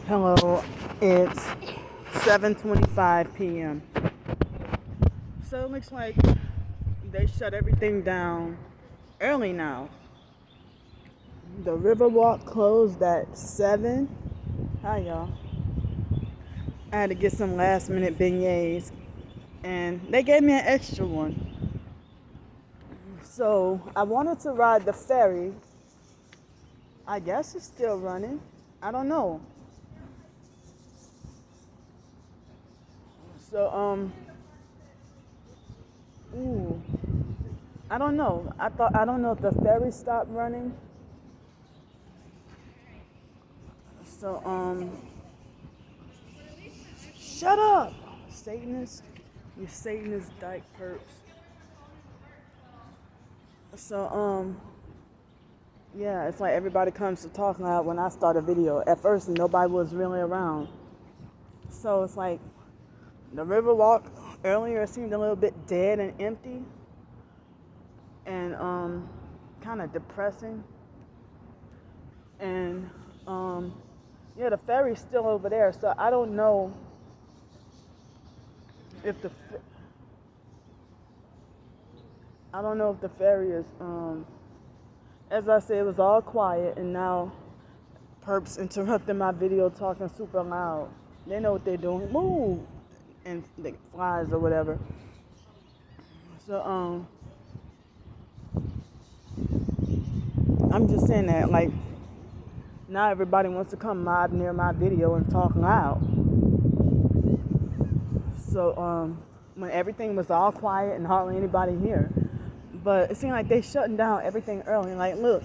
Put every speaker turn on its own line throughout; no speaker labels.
Hello, it's 7:25 p.m. So it looks like they shut everything down early now. The Riverwalk closed at 7. Hi, y'all. I had to get some last minute beignets, and they gave me an extra one. So I wanted to ride the ferry. I guess it's still running. I don't know. So, ooh, I don't know. I don't know if the ferry stopped running. So, shut up, Satanist. You Satanist dyke perps. So, yeah, it's like everybody comes to talk loud when I start a video. At first, nobody was really around. So it's like the Riverwalk earlier seemed a little bit dead and empty, and kind of depressing. And yeah, the ferry's still over there, so I don't know if the ferry is as I said, it was all quiet, and now perps interrupting my video talking super loud. They know what they're doing. Move! And like flies or whatever. So I'm just saying that, like, now everybody wants to come mob near my video and talk loud. So when everything was all quiet and hardly anybody here, but it seemed like they shutting down everything early. Like, look,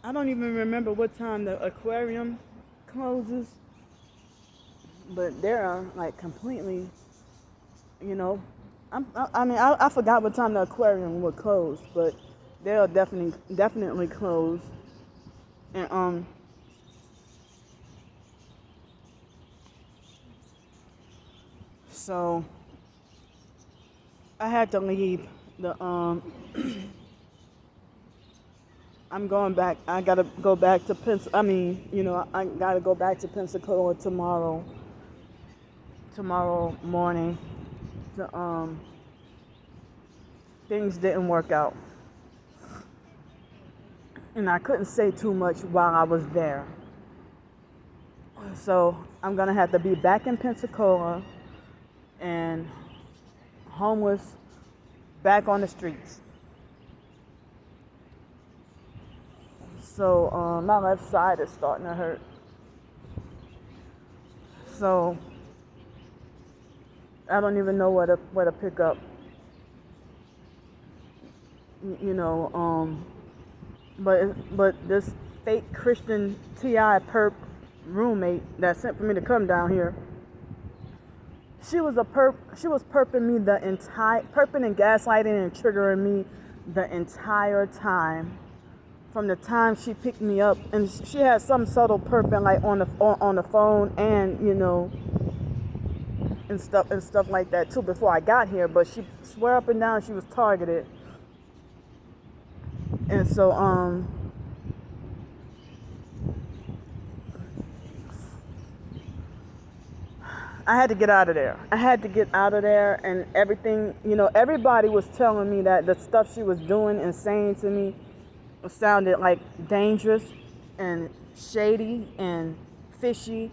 I don't even remember what time the aquarium closes, but they're like completely, you know, I forgot what time the aquarium would close, but they'll definitely close. And so I had to leave the I'm going back. I gotta go back to I gotta go back to Pensacola tomorrow morning. Things didn't work out, and I couldn't say too much while I was there. So I'm gonna have to be back in Pensacola and homeless, back on the streets. So my left side is starting to hurt. So I don't even know where to pick up. But this fake Christian TI perp roommate that sent for me to come down here, she was perping me perping and gaslighting and triggering me the entire time. From the time she picked me up, and she had some subtle perping like on the phone, and and stuff like that too before I got here. But she swear up and down she was targeted, and so I had to get out of there. And everything, everybody was telling me that the stuff she was doing and saying to me sounded like dangerous and shady and fishy,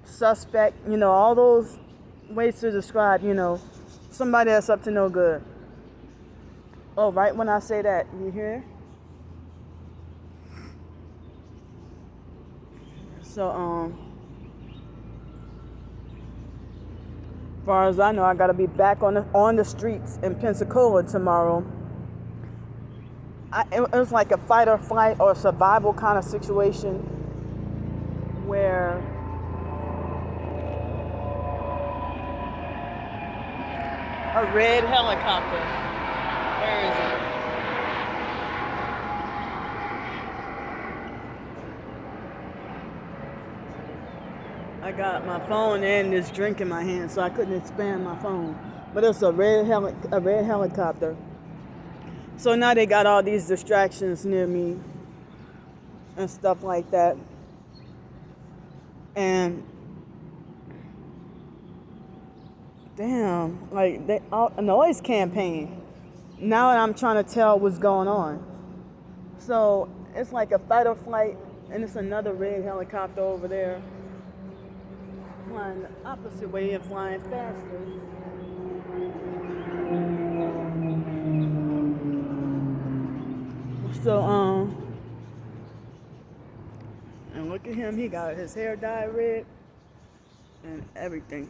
suspect, all those ways to describe, somebody that's up to no good. Oh, right when I say that, you hear? So, as far as I know, I gotta be back on the streets in Pensacola tomorrow. It was like a fight or flight or survival kind of situation where a red helicopter. Where is it? I got my phone and this drink in my hand, so I couldn't expand my phone. But it's a red helicopter. So now they got all these distractions near me and stuff like that. And damn, like they a noise campaign. Now I'm trying to tell what's going on. So it's like a fight or flight, and it's another red helicopter over there flying the opposite way and flying faster. So and look at him, he got his hair dyed red and everything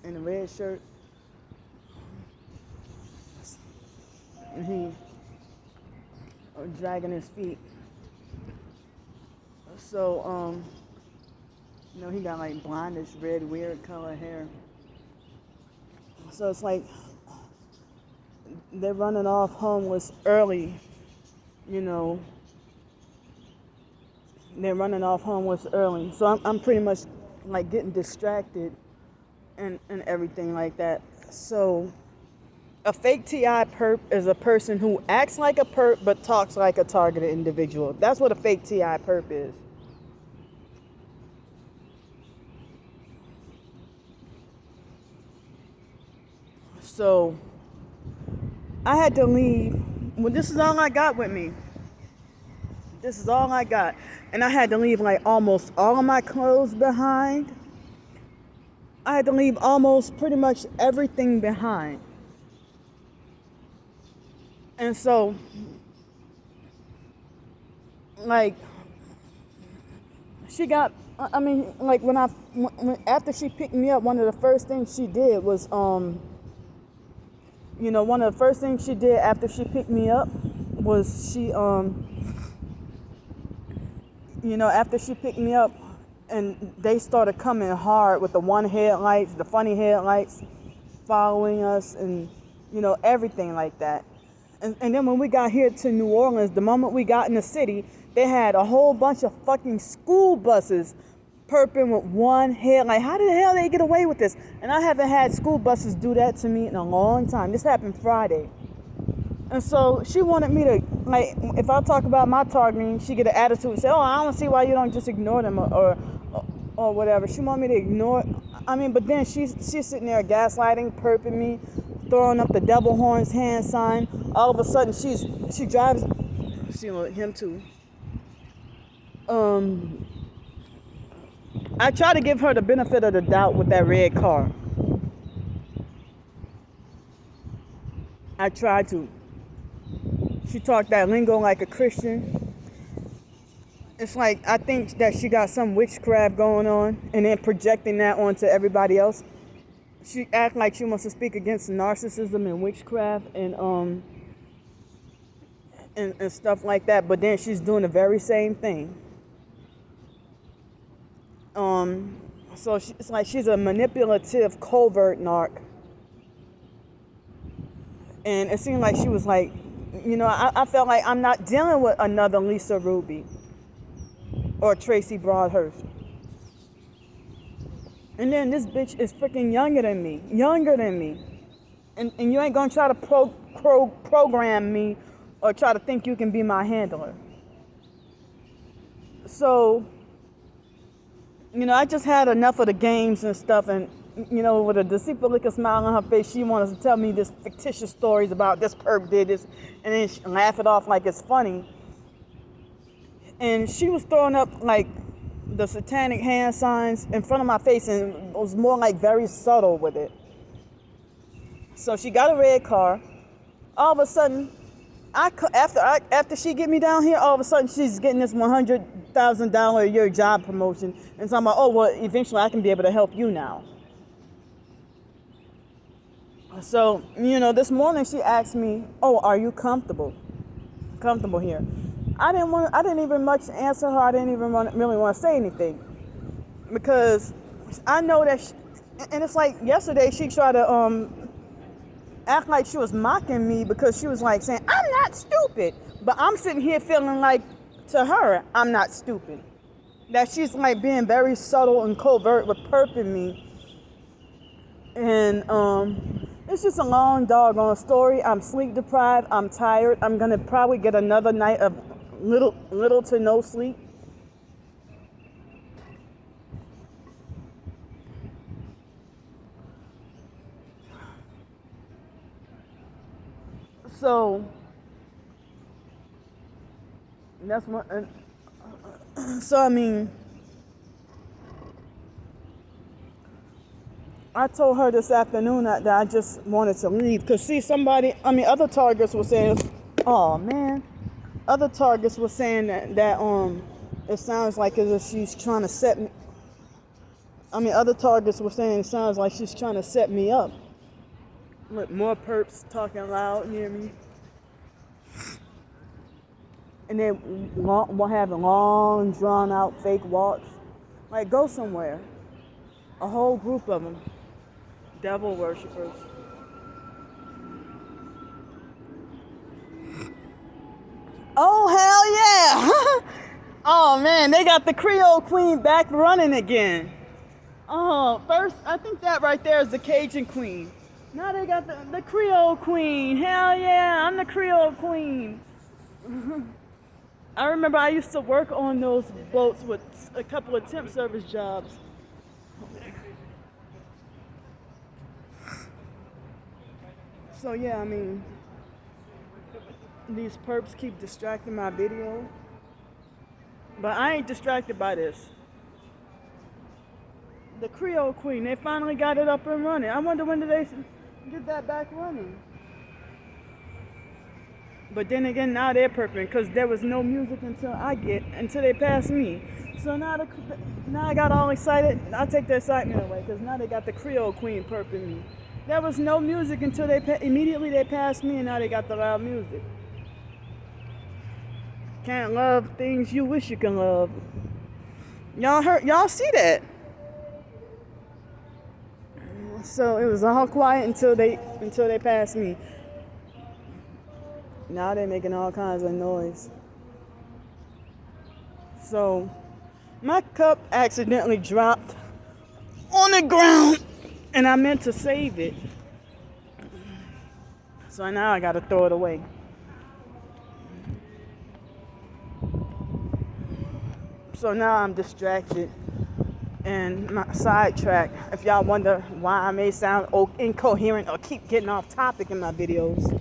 in a red shirt. And he dragging his feet. So he got like blondish red weird color hair. So it's like they're running off homeless early, They're running off homeless early. So I'm pretty much like getting distracted and everything like that. So a fake TI perp is a person who acts like a perp but talks like a targeted individual. That's what a fake TI perp is. So I had to leave. Well, this is all I got with me. This is all I got. And I had to leave like almost all of my clothes behind. I had to leave almost pretty much everything behind. And so, like, she got, I mean, like after she picked me up, one of the first things she did was, one of the first things she did after she picked me up was she, after she picked me up and they started coming hard with the the funny headlights following us and, everything like that. And then when we got here to New Orleans, the moment we got in the city, they had a whole bunch of fucking school buses perping with one headlight. How the hell they get away with this? And I haven't had school buses do that to me in a long time. This happened Friday. And so she wanted me to, like, if I talk about my targeting, she get an attitude and say, oh, I don't see why you don't just ignore them or whatever. She wanted me to ignore, but then she's sitting there gaslighting, perping me, throwing up the devil horns hand sign. All of a sudden, she drives, him too. I try to give her the benefit of the doubt with that red car. I tried to. She talked that lingo like a Christian. It's like, I think that she got some witchcraft going on and then projecting that onto everybody else. She act like she wants to speak against narcissism and witchcraft and stuff like that, but then she's doing the very same thing. So it's like she's a manipulative, covert narc. And it seemed like she was like, I felt like I'm not dealing with another Lisa Ruby or Tracy Broadhurst. And then this bitch is freaking younger than me. And you ain't gonna try to program me or try to think you can be my handler. So, I just had enough of the games and stuff, and with a deceitful look and smile on her face, she wanted to tell me this fictitious stories about this perp did this, and then she laugh it off like it's funny. And she was throwing up like the satanic hand signs in front of my face, and it was more like very subtle with it. So she got a red car. All of a sudden, after she get me down here, all of a sudden she's getting this $100,000 a year job promotion, and so I'm like, oh well, eventually I can be able to help you now. So this morning she asked me, oh, are you comfortable here? I didn't even much answer her. I didn't even really want to say anything because I know that and it's like yesterday she tried to act like she was mocking me because she was like saying, I'm not stupid. But I'm sitting here feeling like, to her, I'm not stupid. That she's like being very subtle and covert with perping me. And it's just a long doggone story. I'm sleep deprived. I'm tired. I'm going to probably get another night of little to no sleep. So that's what. So I mean, I told her this afternoon that I just wanted to leave because see other targets were saying, oh man, other targets were saying that it sounds like as if she's trying to set me. Other targets were saying it sounds like she's trying to set me up. With more perps talking loud near me. And then we'll have long, drawn out fake walks. Like, go somewhere. A whole group of them. Devil worshippers. Oh, hell yeah! Oh, man, they got the Creole Queen back running again. Oh, first, I think that right there is the Cajun Queen. Now they got the Creole Queen. Hell yeah, I'm the Creole Queen. I remember I used to work on those boats with a couple of temp service jobs. So yeah, I mean, these perps keep distracting my video. But I ain't distracted by this. The Creole Queen, they finally got it up and running. I wonder when did they get that back running. But then again, now they're perping because there was no music until they passed me. So now I got all excited. I take the excitement away because now they got the Creole Queen perping me. There was no music until immediately they passed me, and now they got the loud music. Can't love things you wish you can love. Y'all see that? So it was all quiet until they passed me. Now they're making all kinds of noise. So my cup accidentally dropped on the ground and I meant to save it. So now I gotta throw it away. So now I'm distracted and my sidetracked. If y'all wonder why I may sound incoherent or keep getting off topic in my videos.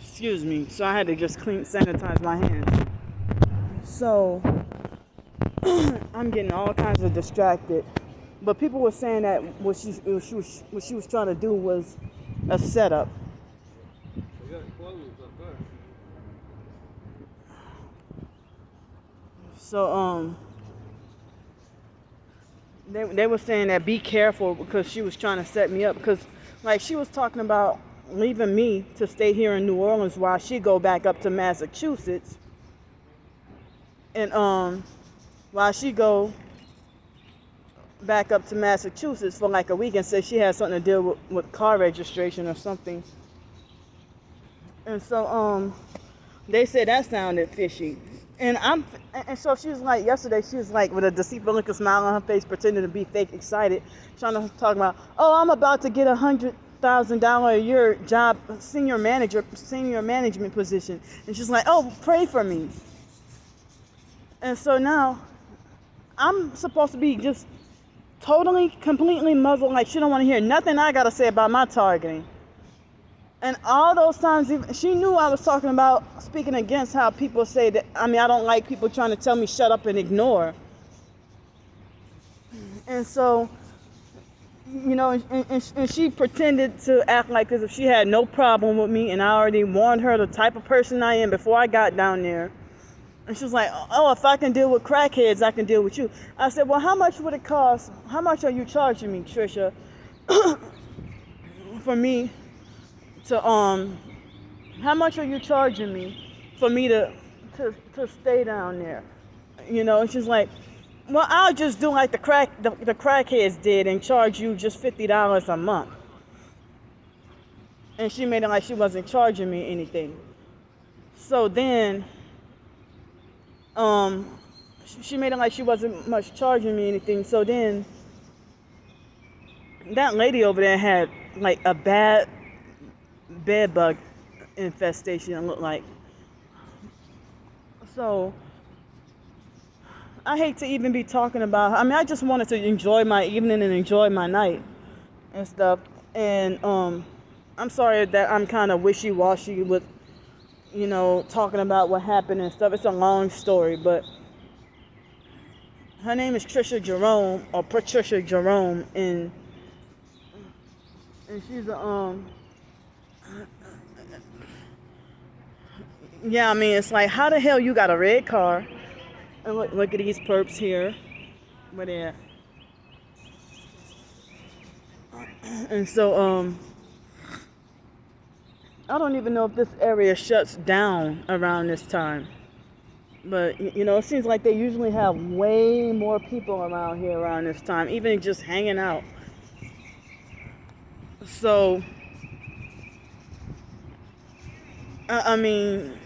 Excuse me. So I had to just sanitize my hands. So I'm getting all kinds of distracted. But people were saying that what she was trying to do was a setup.
They got clothes up there.
So they were saying that be careful because she was trying to set me up because like she was talking about leaving me to stay here in New Orleans while she go back up to Massachusetts. And while she go back up to Massachusetts for like a week and said she had something to deal with car registration or something. And so they said that sounded fishy. And so she was like, yesterday she was like with a deceitful look, a smile on her face, pretending to be fake excited, trying to talk about, oh, I'm about to get $100,000 a year job, senior management position. And she's like, oh, pray for me. And so now I'm supposed to be just totally, completely muzzled, like she don't want to hear nothing I got to say about my targeting. And all those times, she knew I was talking about speaking against how people say that, I don't like people trying to tell me shut up and ignore. And so, you know, and she pretended to act like as if she had no problem with me, and I already warned her the type of person I am before I got down there. And she was like, oh, if I can deal with crackheads, I can deal with you. I said, well, how much would it cost? How much are you charging me, Trisha, for me to, how much are you charging me for me to stay down there? You know, and she's like, well, I'll just do like the crackheads did and charge you just $50 a month. And she made it like she wasn't charging me anything. So then, she made it like she wasn't much charging me anything. So then that lady over there had like a bad bed bug infestation look like. So I hate to even be talking about. I mean, I just wanted to enjoy my evening and enjoy my night and stuff. And I'm sorry that I'm kind of wishy-washy with, talking about what happened and stuff. It's a long story, but her name is Trisha Jerome or Patricia Jerome, and she's a yeah. I mean, it's like, how the hell you got a red car? And look at these perps here. Where they at? And so I don't even know if this area shuts down around this time. But, it seems like they usually have way more people around here around this time, even just hanging out. So, I mean,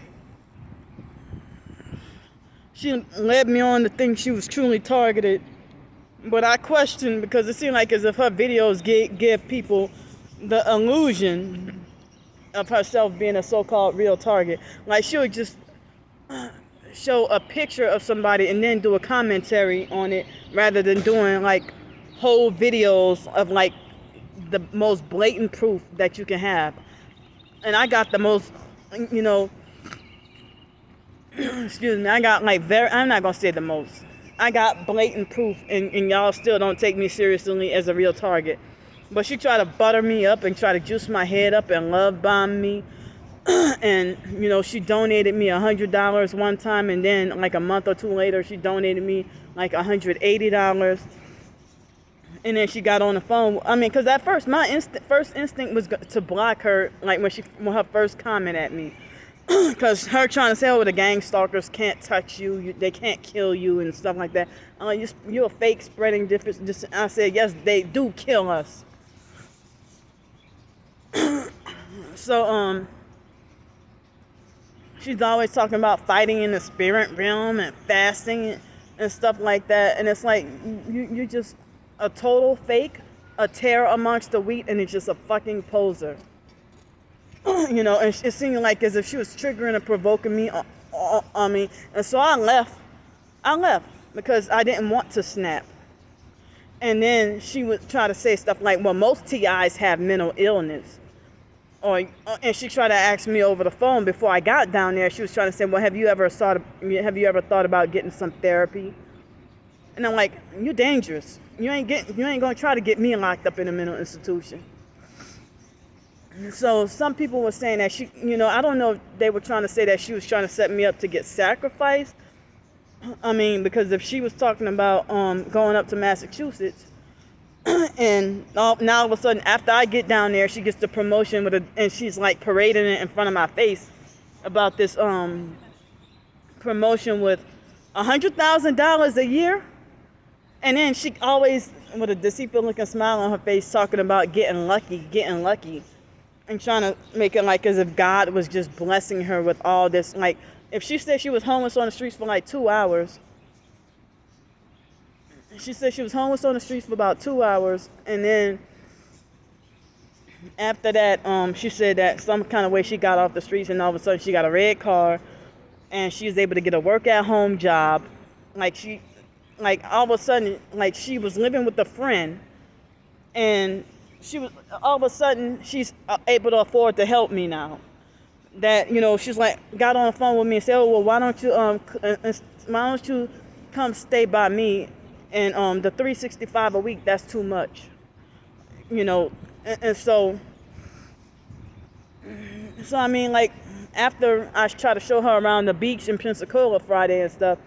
she led me on to think she was truly targeted. But I questioned because it seemed like as if her videos give people the illusion of herself being a so-called real target. Like, she would just show a picture of somebody and then do a commentary on it rather than doing like whole videos of like the most blatant proof that you can have. And I got the most, excuse me, I got like I'm not gonna say the most. I got blatant proof, and y'all still don't take me seriously as a real target. But she tried to butter me up and try to juice my head up and love bomb me. And, she donated me $100 one time, and then like a month or two later, she donated me like $180. And then she got on the phone. I mean, because at first, my first instinct was to block her, like when her first comment at me. Because her trying to say, oh, the gang stalkers can't touch you, they can't kill you and stuff like that. You're a fake spreading difference. I said, yes, they do kill us. So, she's always talking about fighting in the spirit realm and fasting and stuff like that. And it's like, you're just a total fake, a tear amongst the wheat, and it's just a fucking poser. And it seemed like as if she was triggering and provoking me on me. And so I left because I didn't want to snap. And then she would try to say stuff like, well, most TIs have mental illness. And she tried to ask me over the phone before I got down there. She was trying to say, well, have you ever thought about getting some therapy? And I'm like, you're dangerous. You ain't gonna try to get me locked up in a mental institution. So some people were saying that she, I don't know if they were trying to say that she was trying to set me up to get sacrificed. I mean, because if she was talking about going up to Massachusetts, and now all of a sudden, after I get down there, she gets the promotion and she's like parading it in front of my face about this promotion with $100,000 a year. And then she always, with a deceitful looking smile on her face, talking about getting lucky, and trying to make it like as if God was just blessing her with all this. Like, if she said she was homeless on the streets for like 2 hours, she said she was homeless on the streets for about 2 hours, and then after that, she said that some kind of way she got off the streets, and all of a sudden she got a red car, and she was able to get a work-at-home job. Like all of a sudden, like she was living with a friend, and all of a sudden she's able to afford to help me now. That she's like got on the phone with me and said, oh well, why don't you come stay by me? And the $365 a week, that's too much, and so I mean, like, after I try to show her around the beach in Pensacola Friday and stuff,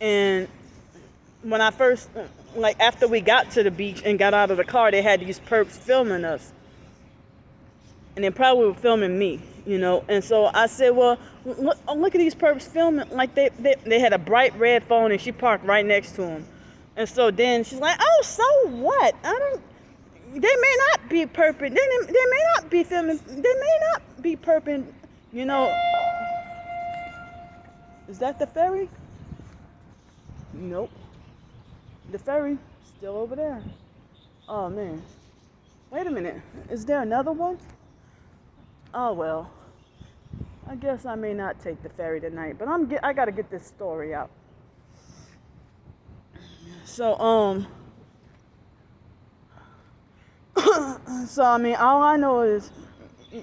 and when I first, like, after we got to the beach and got out of the car, they had these perps filming us, and they probably were filming me, and so I said, well, look at these perps filming. Like, they had a bright red phone, and she parked right next to them. And so then she's like, oh, so what? They may not be perping. They may not be filming. They may not be perping, Is that the ferry? Nope. The ferry still over there. Oh, man. Wait a minute. Is there another one? Oh well. I guess I may not take the ferry tonight, but I gotta get this story out. So so I mean, all I know is,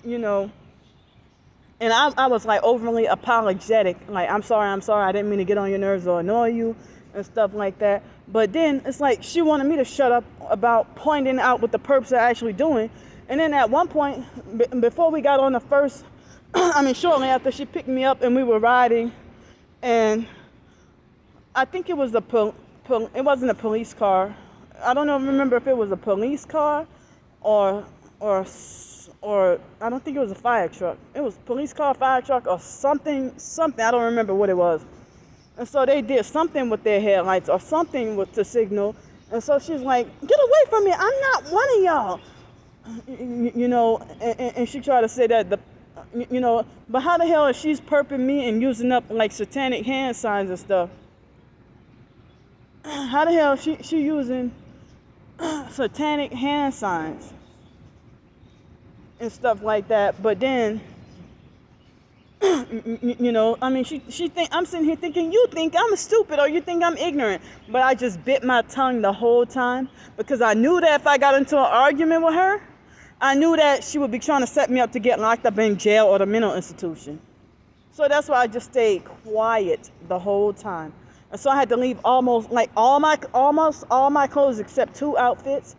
you know, and I was like overly apologetic, like I'm sorry, I didn't mean to get on your nerves or annoy you and stuff like that. But then it's like she wanted me to shut up about pointing out what the perps are actually doing. And then at one point, before we got on the first, I mean, shortly after she picked me up and we were riding, and I think it was it wasn't a police car. I don't know, remember if it was a police car or I don't think it was a fire truck. It was police car, fire truck, or something. I don't remember what it was. And so they did something with their headlights or something to signal. And so she's like, "Get away from me! I'm not one of y'all." You know, and she tried to say that but how the hell is she's perping me and using up like satanic hand signs and stuff? How the hell she using satanic hand signs and stuff like that? But then, you know, I mean, she think I'm sitting here thinking, you think I'm stupid or you think I'm ignorant, but I just bit my tongue the whole time because I knew that if I got into an argument with her, I knew that she would be trying to set me up to get locked up in jail or the mental institution. So that's why I just stayed quiet the whole time. And so I had to leave almost all my clothes except 2 outfits.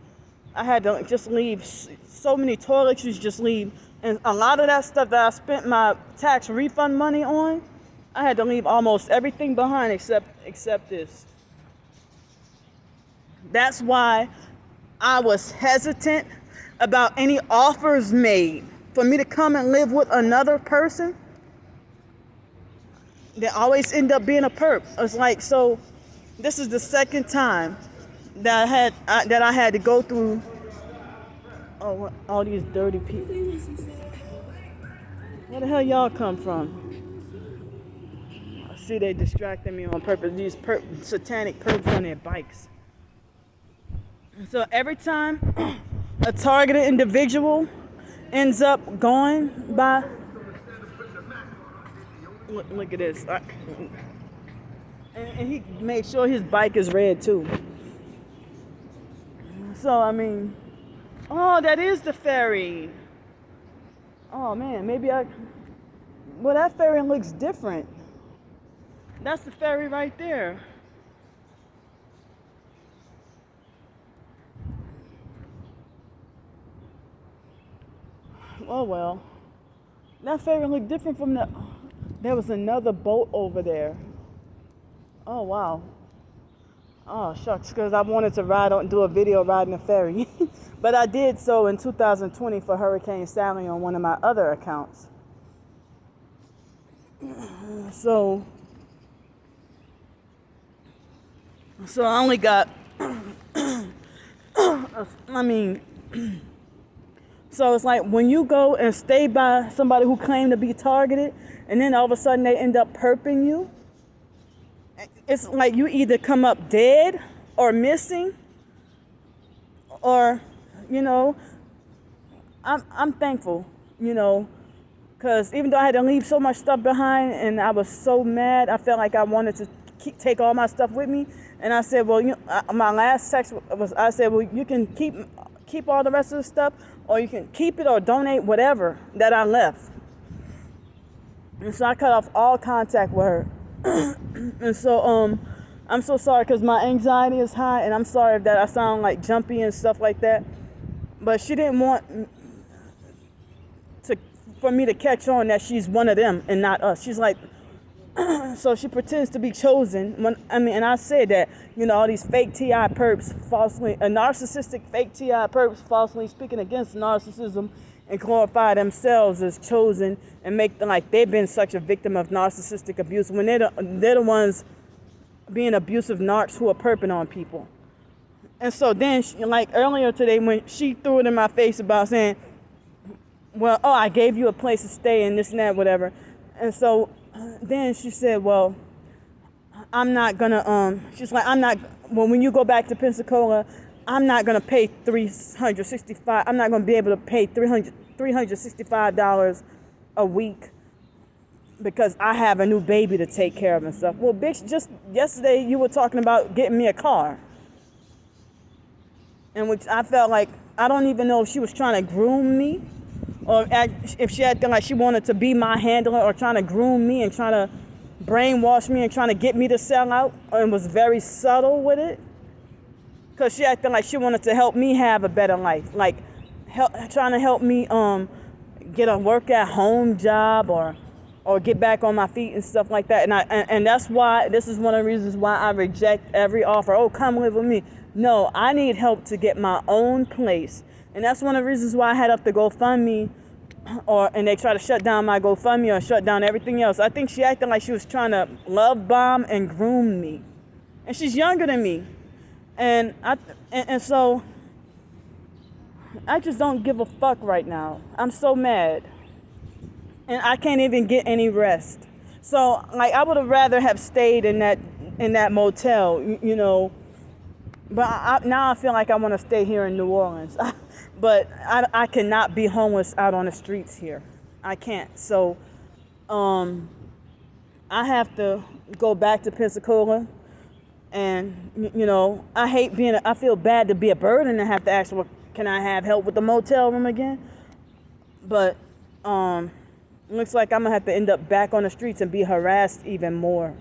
I had to just leave so many toiletries, just leave. And a lot of that stuff that I spent my tax refund money on, I had to leave almost everything behind except this. That's why I was hesitant about any offers made for me to come and live with another person. They always end up being a perp. It's like, so this is the second time that I had to go through all these dirty people. Where the hell y'all come from? I see they distracting me on purpose. These satanic perps on their bikes. So every time a targeted individual ends up going by, look at this. And he made sure his bike is red too. So I mean, oh, that is the ferry. Oh man, well, that ferry looks different. That's the ferry right there. Oh well, that ferry looked different from there was another boat over there. Oh wow. Oh shucks, because I wanted to do a video riding a ferry. But I did so in 2020 for Hurricane Sally on one of my other accounts. So I only got, I mean, so it's like when you go and stay by somebody who claimed to be targeted, and then all of a sudden they end up perping you, it's like you either come up dead or missing, or, you know, I'm thankful, you know, because even though I had to leave so much stuff behind and I was so mad, I felt like I wanted to take all my stuff with me. And I said, well, my last text was, I said, well, you can keep all the rest of the stuff, or you can keep it or donate whatever that I left. And so I cut off all contact with her. And so I'm so sorry because my anxiety is high, and I'm sorry that I sound like jumpy and stuff like that. But she didn't want for me to catch on that she's one of them and not us. She's like, so she pretends to be chosen. And I said that, you know, all these fake TI perps narcissistic fake TI perps falsely speaking against narcissism and glorify themselves as chosen and make them like they've been such a victim of narcissistic abuse when they're the ones being abusive narcs who are perping on people. And so then, like earlier today, when she threw it in my face about saying, well, I gave you a place to stay and this and that, whatever. And so then she said, well, I'm not gonna, she's like, when you go back to Pensacola, I'm not gonna pay $365, I'm not gonna be able to pay $365 $365 a week because I have a new baby to take care of and stuff. Well, bitch, just yesterday you were talking about getting me a car. In which I felt like, I don't even know if she was trying to groom me or if she acted like she wanted to be my handler or trying to groom me and trying to brainwash me and trying to get me to sell out, and was very subtle with it. Because she acted like she wanted to help me have a better life. Like, trying to help me get a work at home job or get back on my feet and stuff like that. And that's why, this is one of the reasons why I reject every offer. Oh, come live with me. No, I need help to get my own place. And that's one of the reasons why I had up the GoFundMe, and they try to shut down my GoFundMe or shut down everything else. I think she acted like she was trying to love bomb and groom me. And she's younger than me. And so I just don't give a fuck right now. I'm so mad. And I can't even get any rest. So, like, I would have rather have stayed in that motel, you know. But now I feel like I want to stay here in New Orleans. But I cannot be homeless out on the streets here. I can't. So I have to go back to Pensacola. And, you know, I feel bad to be a burden and have to ask, well, can I have help with the motel room again? But looks like I'm going to have to end up back on the streets and be harassed even more.